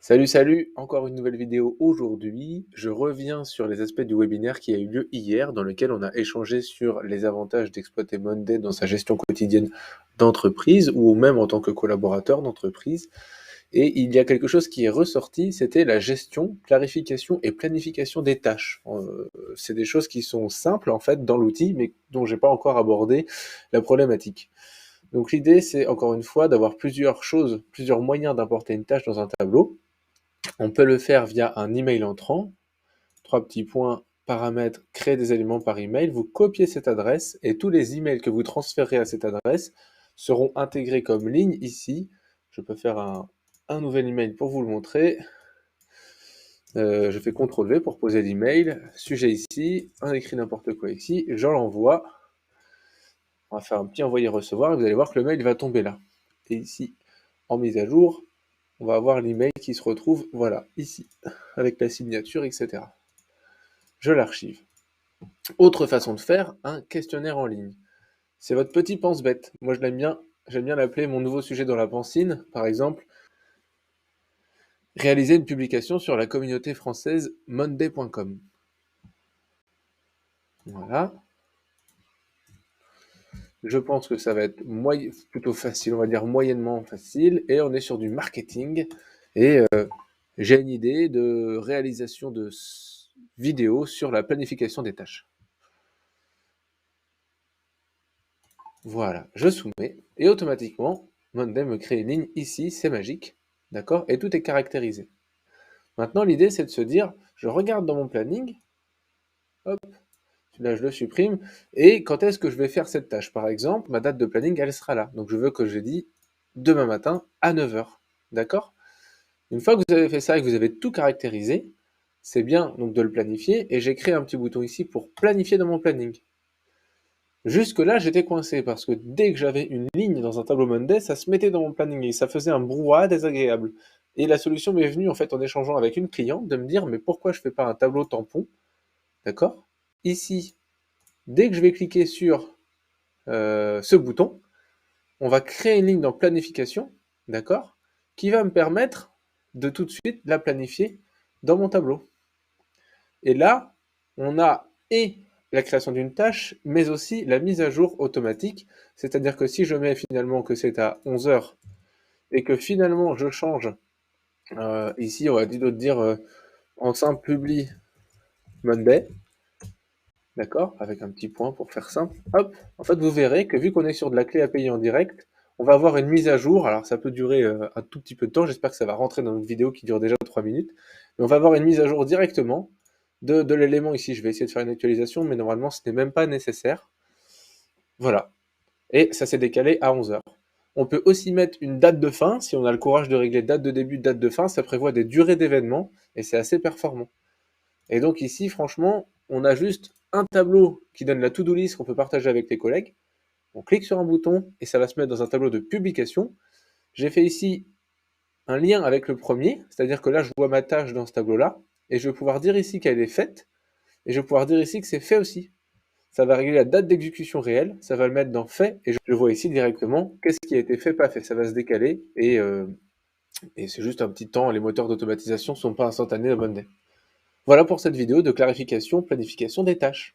Salut, salut! Encore une nouvelle vidéo aujourd'hui. Je reviens sur les aspects du webinaire qui a eu lieu hier, dans lequel on a échangé sur les avantages d'exploiter Monday dans sa gestion quotidienne d'entreprise ou même en tant que collaborateur d'entreprise. Et il y a quelque chose qui est ressorti, c'était la gestion, clarification et planification des tâches. C'est des choses qui sont simples en fait dans l'outil, mais dont j'ai pas encore abordé la problématique. Donc l'idée, c'est encore une fois d'avoir plusieurs choses, plusieurs moyens d'importer une tâche dans un tableau. On peut le faire via un email entrant, trois petits points, paramètres, créer des éléments par email, vous copiez cette adresse et tous les emails que vous transférez à cette adresse seront intégrés comme ligne ici. Je peux faire un nouvel email pour vous le montrer. Je fais CTRL-V pour poser l'email, sujet ici, on écrit n'importe quoi ici, je l'envoie. On va faire un petit envoyer-recevoir et vous allez voir que le mail va tomber là. Et ici, en mise à jour, on va avoir l'email qui se retrouve, voilà, ici, avec la signature, etc. Je l'archive. Autre façon de faire, un questionnaire en ligne. C'est votre petit pense-bête. Moi, je l'aime bien. J'aime bien l'appeler mon nouveau sujet dans la pancine. Par exemple, réaliser une publication sur la communauté française monday.com. Voilà. Je pense que ça va être plutôt facile, on va dire moyennement facile. Et on est sur du marketing. Et j'ai une idée de réalisation de vidéo sur la planification des tâches. Voilà, je soumets et automatiquement, Monday me crée une ligne ici, c'est magique, d'accord? Et tout est caractérisé. Maintenant, l'idée, c'est de se dire, je regarde dans mon planning, hop, là je le supprime, et quand est-ce que je vais faire cette tâche? Par exemple, ma date de planning, elle sera là. Donc je veux que je dise demain matin à 9 heures, d'accord? Une fois que vous avez fait ça et que vous avez tout caractérisé, c'est bien donc de le planifier, et j'ai créé un petit bouton ici pour planifier dans mon planning. Jusque-là, j'étais coincé parce que dès que j'avais une ligne dans un tableau Monday, ça se mettait dans mon planning et ça faisait un brouhaha désagréable. Et la solution m'est venue en fait en échangeant avec une cliente de me dire mais pourquoi je fais pas un tableau tampon, d'accord? Ici, dès que je vais cliquer sur ce bouton, on va créer une ligne dans planification, d'accord? Qui va me permettre de tout de suite la planifier dans mon tableau. Et là, on a et la création d'une tâche, mais aussi la mise à jour automatique. C'est-à-dire que si je mets finalement que c'est à 11 heures et que finalement je change, ici on va dire en simple publi Monday, d'accord, avec un petit point pour faire simple, hop, en fait vous verrez que vu qu'on est sur de la clé API en direct, on va avoir une mise à jour, alors ça peut durer un tout petit peu de temps, j'espère que ça va rentrer dans notre vidéo qui dure déjà 3 minutes, mais on va avoir une mise à jour directement de l'élément ici. Je vais essayer de faire une actualisation, mais normalement ce n'est même pas nécessaire. Voilà. Et ça s'est décalé à 11 heures. On peut aussi mettre une date de fin, si on a le courage de régler date de début, date de fin, ça prévoit des durées d'événements, et c'est assez performant. Et donc ici, franchement, on a juste un tableau qui donne la to-do list qu'on peut partager avec les collègues. On clique sur un bouton, et ça va se mettre dans un tableau de publication. J'ai fait ici un lien avec le premier, c'est-à-dire que là, je vois ma tâche dans ce tableau-là, et je vais pouvoir dire ici qu'elle est faite, et je vais pouvoir dire ici que c'est fait aussi. Ça va régler la date d'exécution réelle, ça va le mettre dans fait, et je vois ici directement qu'est-ce qui a été fait, pas fait. Ça va se décaler, et c'est juste un petit temps, les moteurs d'automatisation ne sont pas instantanés à Monday. Voilà pour cette vidéo de clarification, planification des tâches.